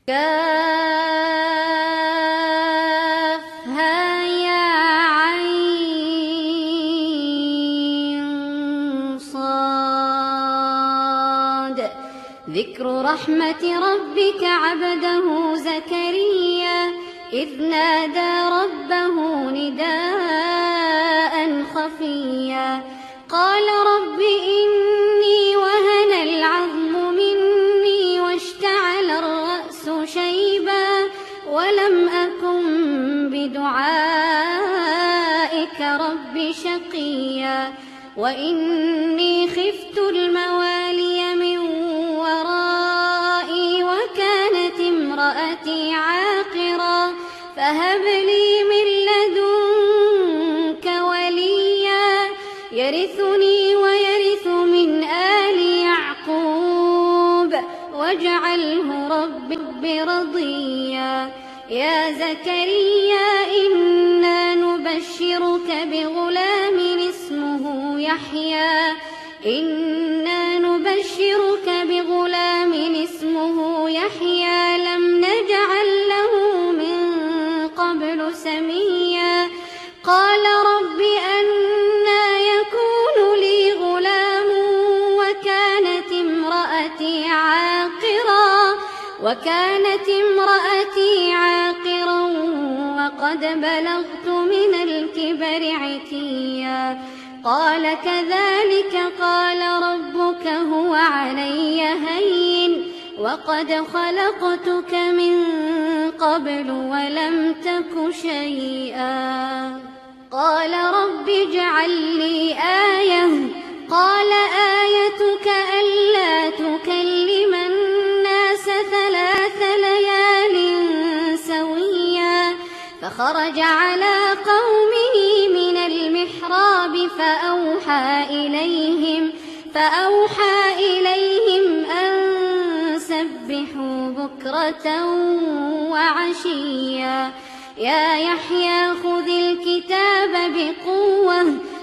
كافها يا عين صاد. ذكر رحمة ربك عبده زكريا إذ نادى ربه نداء خفيا قال رب إني وهن العظم مني واشتعل الرأس شيبا ولم أكن بدعائك رب شقيا وإني خفت الموالي من ورائي وكانت امرأتي عاقرا فهب لي من لدنك وليا يرثني ويرث من آل يعقوب واجعله رب رضيا. يا زكريا إنا نبشرك بغلام اسمه يحيى لم نجعل له من قبل سميا. قال رب أنى يكون لي غلام وكانت امرأتي عاقرا وقد بلغت من الكبر عتيا. قال كذلك قال ربك هو علي هين وقد خلقتك من قبل ولم تك شيئا. قال رب اجعل لي آية قال آيتك ألا تكلم الناس 3 ليال سويا. فخرج على قومه من المحراب فأوحى إليهم أن سبحوا بكرة وعشيا. يا يحيى خذ الكتاب بقوة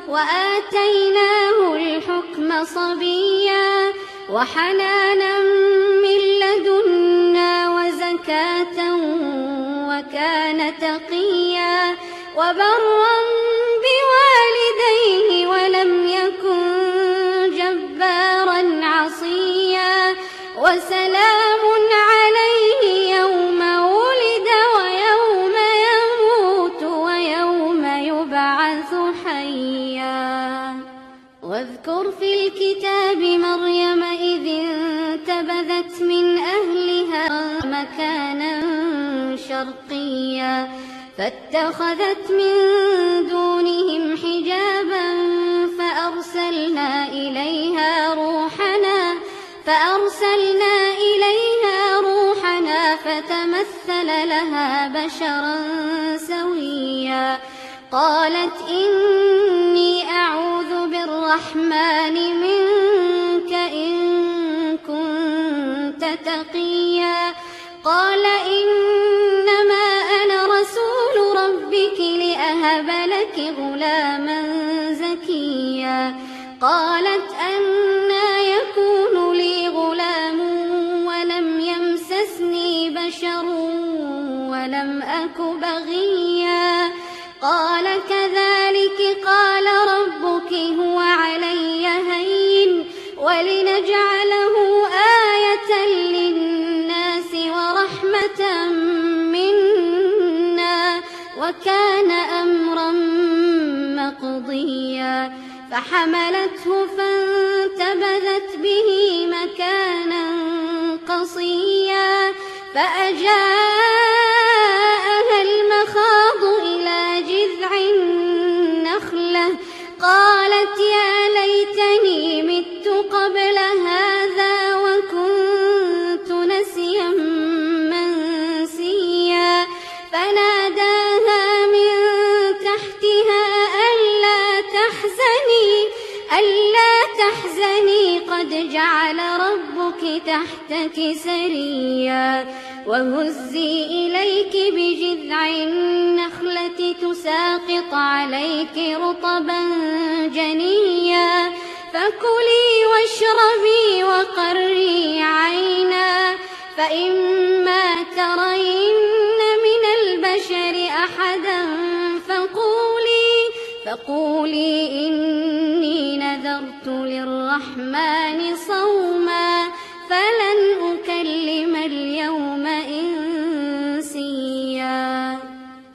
وآتيناه الحكم صبيا وحنانا من لدنا وزكاة وكان تقيا وبرا بوالديه ولم يكن جبارا عصيا. وسلام عليه يوم ولد ويوم يموت ويوم يبعث حيا. واذكر في الكتاب مريم إذ انتبذت من أهلها مكانا شرقيا فاتخذت من دونهم حجابا فأرسلنا إليها روحنا فتمثل لها بشرا سويا. قالت إني أعوذ بالرحمن منك إن كنت تقيا. قال إنما أنا رسول ربك لأهب لك غلاما زكيا. قالت أنى يكون لي غلام ولم يمسسني بشر ولم أك بغيا. قال كذلك قال ربك هو علي هين ولنجعله آية للناس ورحمة منا وكان أمرا مقضيا. فحملته فانتبذت به مكانا قصيا فأجاءها المخاض إلى جذع النخلة قالت يا ليتني مت قبل هذا وكنت نسيا منسيا. فناداها من تحتها ألا تحزني قد جعل ربك تحتك سريا. وهزي إليك بجذع النخلة تساقط عليك رطبا جنيا. فكلي واشربي وقري عينا فإما ترين من البشر أحدا فقولي إني نذرت للرحمن صوما فلن أكلم اليوم إنسيا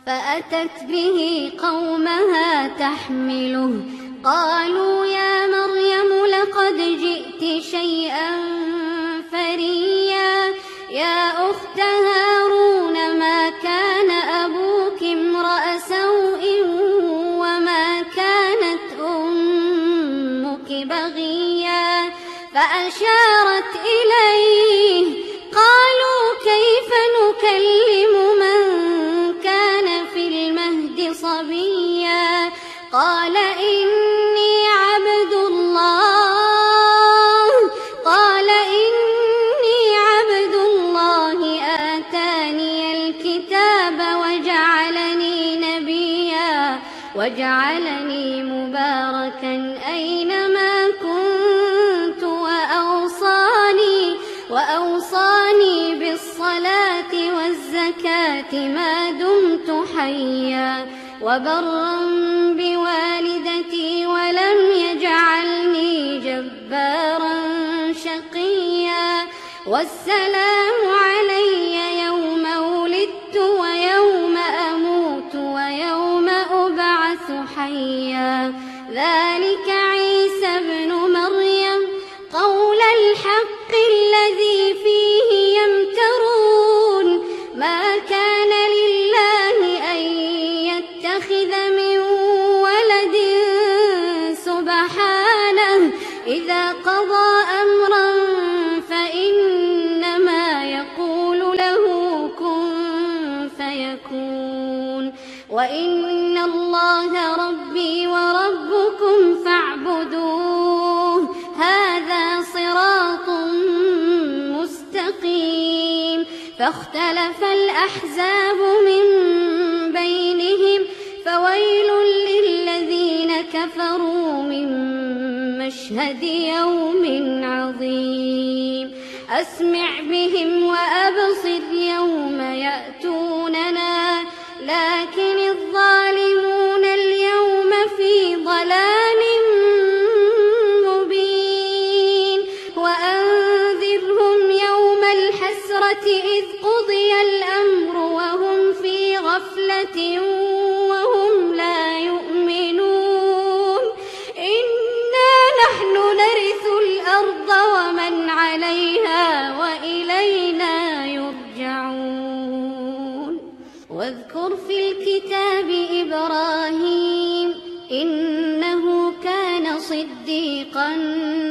فأتت به قومها تحمله قالوا يا مريم لقد جئت شيئا فريا يا أخت هارون ما كان أبوك امرأ سوء وما كانت أمك بغيا فأشارت إليه قالوا كيف نكلم من كان في المهد صبيا قال إني عبد الله آتاني الكتاب وجعلني مباركا أينما كنت وأوصاني بالصلاة والزكاة ما دمت حيا وبرا بوالدتي ولم يجعلني جبارا شقيا والسلام علي يوم ولدت ويوم أموت ويوم أبعث حيا ذلك عيسى ابن مريم قول الحق الذي فيه يمترون ما كان لله أن يتخذ من ولد سبحانه إذا قضى أمرا فإنما يقول له كن فيكون وإن الله ربي وربكم فاعبدوه هذا صراط مستقيم فاختلف الأحزاب من بينهم فويل للذين كفروا من مشهد يوم عظيم أسمع بهم وأبصر يوم يأتوننا لكن الظالمون اليوم في ضلال مبين وأنذرهم يوم الحسرة إذ قضي الأمر وهم في غفلة وهم لا يؤمنون إنا نحن نرث الأرض ومن عليها وإلينا يرجعون واذكر في الكتاب إبراهيم إنه كان صديقا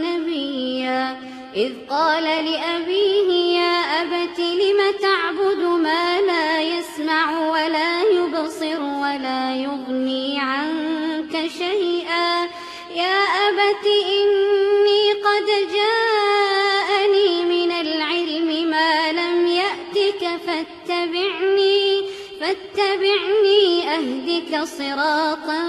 نبيا إذ قال لأبيه يا أبت لم تعبد ما لا يسمع ولا يبصر ولا يغني عنك شيئا يا أبت إني قد جاءني من العلم ما لم يأتك فاتبعني أهدك صراطا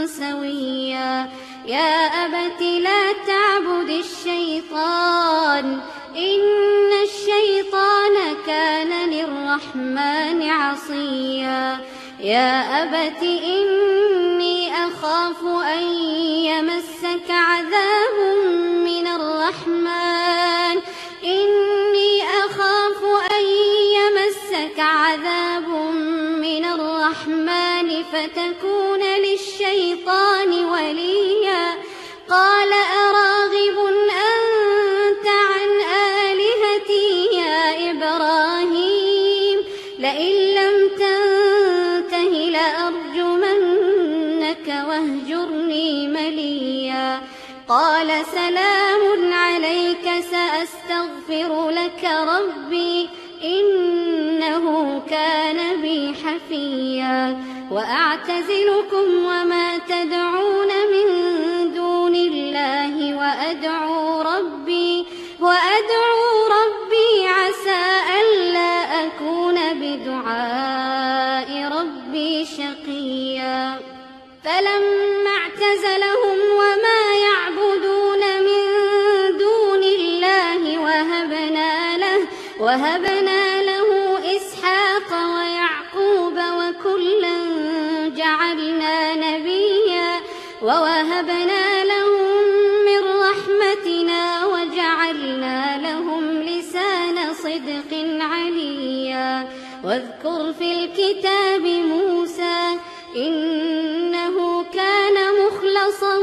سويا يا أبت لا تعبد الشيطان إن الشيطان كان للرحمن عصيا يا أبت إني أخاف أن يمسك عذاب من الرحمن فتكون للشيطان وليا قال أراغب أنت عن آلهتي يا إبراهيم لئن لم تنته لأرجمنك واهجرني مليا قال سلام عليك سأستغفر لك ربي إنه كان بي حفيا وأعتزلكم وما تدعون من دون الله وأدعو ربي عسى ألا أكون بدعاء ربي شقيا فلما اعتزلهم وما يعبدون من دون الله وهبنا له ووهبنا لهم من رحمتنا وجعلنا لهم لسان صدق عليا. واذكر في الكتاب موسى إنه كان مخلصا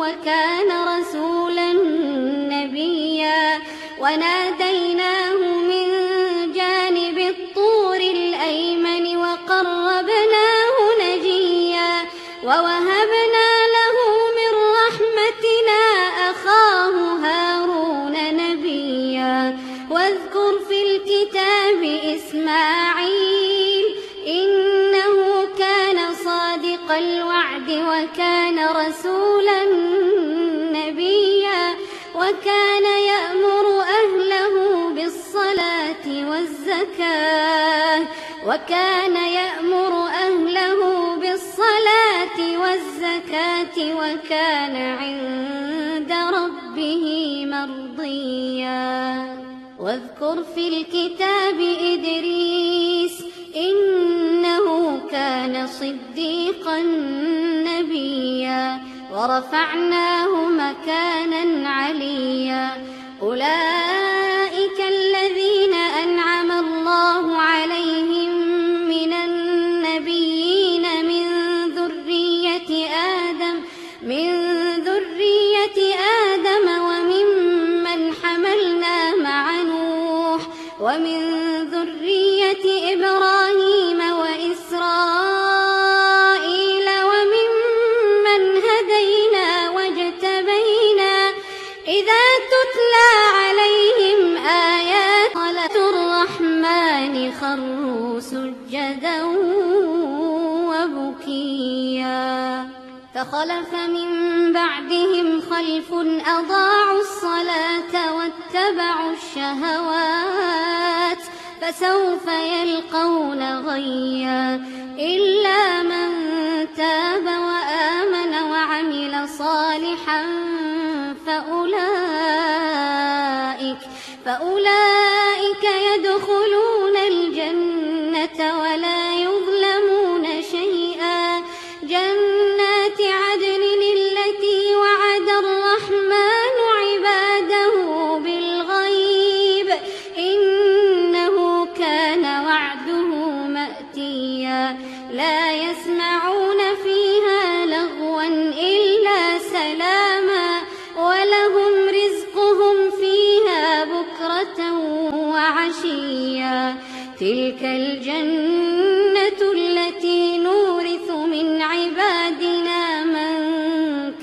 وكان رسولا نبيا. وناديناه من جانب الطور الأيمن وقربناه نجيا. ووهبنا له من رحمتنا أخاه هارون نبيا. واذكر في الكتاب إسماعيل إنه كان صادق الوعد وكان رسولا نبيا. وكان يأمر أهله بالصلاة والزكاة وكان عند ربه مرضيا. واذكر في الكتاب إدريس إنه كان صديقا نبيا. ورفعناه مكانا عليا. أولئك الذين أنعم الله عليهم من النبيين من ذرية آدم وممن حملنا مع نوح ومن ذرية إبراهيم وإسرائيل وممن هدينا واجتبينا. إذا تتلى عليهم آيات الرحمن خروا سجدا وبكيا. فخلف من بعدهم خلف أضاعوا الصلاة واتبعوا الشهوات فسوف يلقون غيا. إلا من تاب وآمن وعمل صالحا فأولئك يدخلون الجنة ولا يظلمون شيئا. جنات عدن التي وعد الرحمن عباده بالغيب إنه كان وعده مأتيا. لا يسمعون فيها لغوا إلا سلاما ولهم رزقهم فيها بكرة وعشيا. تلك الجنة التي نورث من عبادنا من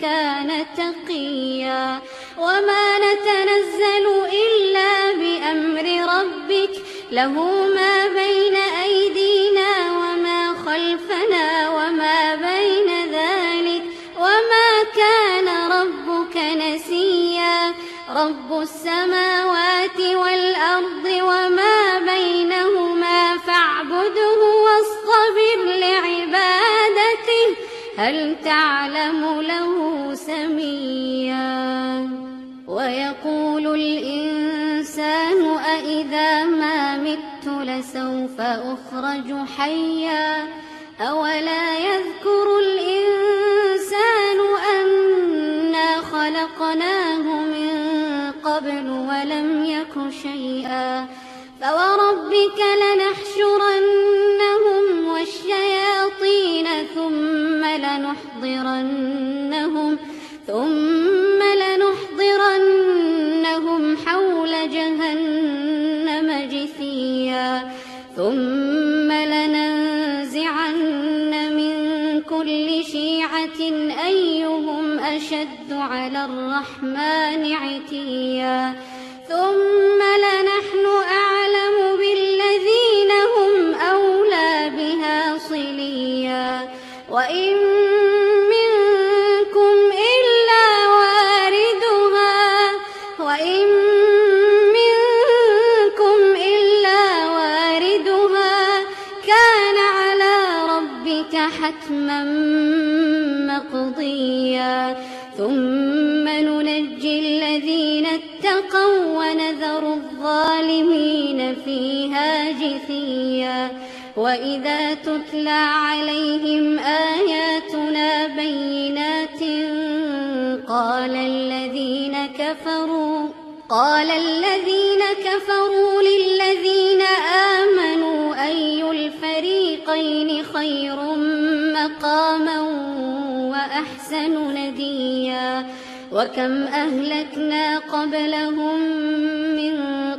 كان تقيا. وما نتنزل إلا بأمر ربك له ما بين أيدينا وما خلفنا وما بين ذلك وما كان ربك نسيا. رب السماوات والأرض وما بينهما فاعبده واصطبر لعبادته هل تعلم له سميا. ويقول الإنسان أإذا ما مت لسوف أخرج حيا. أولا يذكر الإنسان أنا خلقناه من قبل ولم يك شيئا. فوربك لنحشرنهم والشياطين ثم لنحضرنهم حول جهنم جثيا. ثم لننزعن من كل شيعة أيهم أشد على الرحمن عتيا. ثم لنحن أعلم بالذين هم أولى بها صليا. وإن منكم إلا واردها كان على ربك حتما مقضيا. ثم ننجي الذين اتقوا ونذر الظالمين فيها جثيا وإذا تتلى عليهم آياتنا بينات قال الذين كفروا للذين آمنوا أي الفريقين خير مقاما وأحسن نديا وكم أهلكنا قبلهم من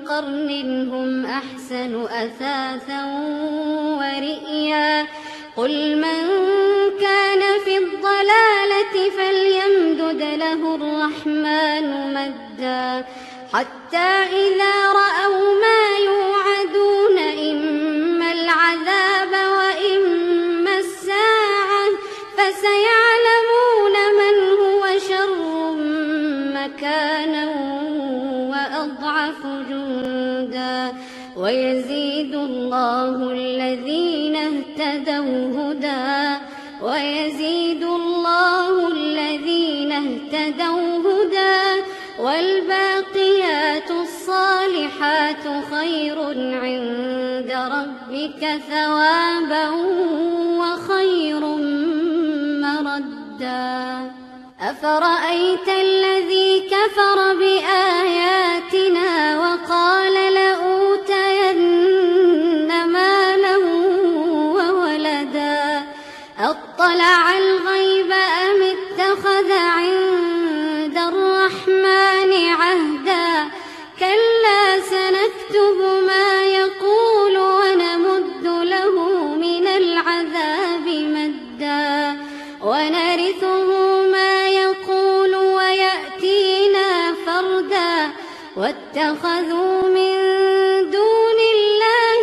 قرن هم أحسن أثاثا ورئيا قل من كان في الضلالة فليمدد له الرحمن مدا حتى إذا رأوا ما يوعدون إما العذاب وإما الساعة فسيعلمون من هو شر مكانا وأضعف جندا ويزيد الله الذين اهتدوا هدى والباقيات الصالحات خير عند ربك ثوابا وخير مردا أفرأيت الذي كفر بآياتنا وقال لأوتين مالا وولدا أطلع الغيب أم اتخذ عند الرحمن عهدا كلا سنكتب ما يقول ونمد له من العذاب مدا ونرثه ما يقول ويأتينا فردا واتخذوا من دون الله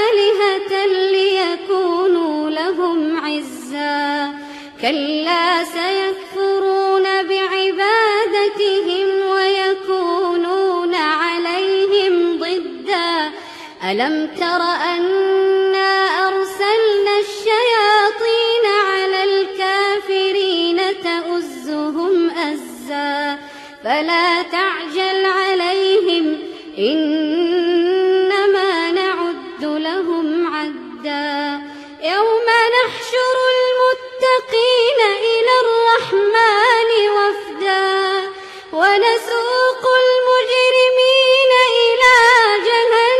آلهة ليكونوا لهم عزا كلا سيكفرون بعبادتهم ويكونون عليهم ضدا ألم تر أنا أرسلنا الشياطين على الكافرين تؤزهم أزا فلا تعجل عليهم إنما نعد لهم عدا يوم نحشر المتقين إلى الرحمن وفدا ونسوق المجرمين إلى جهنم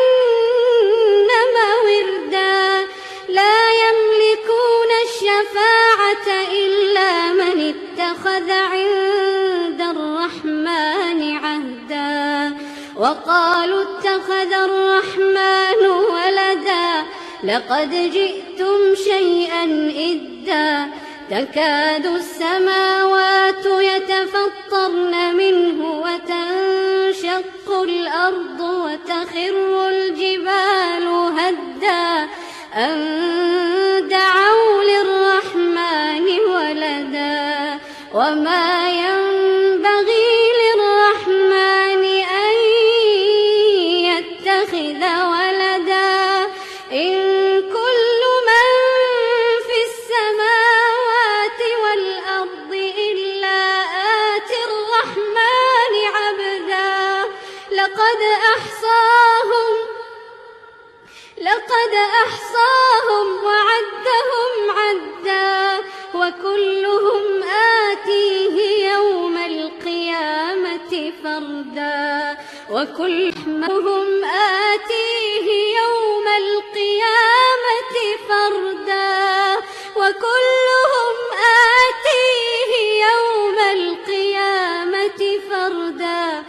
وردا لا يملكون الشفاعة إلا من اتخذ عند الرحمن عهدا وقالوا اتخذ الرحمن ولدا لقد جئتم شيئا إدا تكاد السماوات يتفطرن منه وتنشق الأرض وتخر الجبال هدا أن دعوا للرحمن ولدا وما ينبغي للرحمن أن يتخذ ولدا إن كل من في السماوات والأرض إلا آتي الرحمن عبدا لقد أحصاهم وعدهم عدا وكلهم آتيه يوم القيامة فردا وكلهم آتيه يوم القيامة فردا وكلهم آتيه يوم القيامة فردا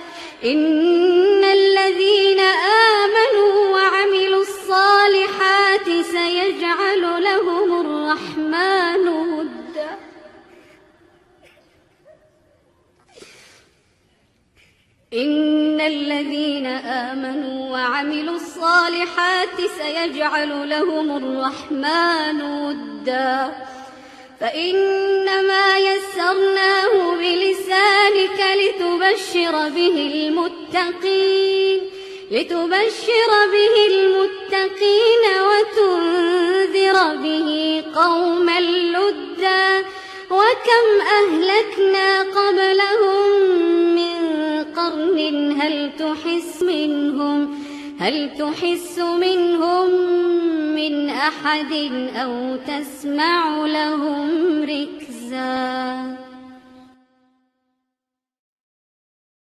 إن الذين آمنوا وعملوا الصالحات سيجعل لهم الرحمن ودا إن الذين آمنوا وعملوا الصالحات سيجعل لهم الرحمن ودا فإنما يسرناه بلسانك لتبشر به المتقين وتنذر به قوما لدا وكم أهلكنا قبلهم من قرن هل تحس منهم من أحد أو تسمع لهم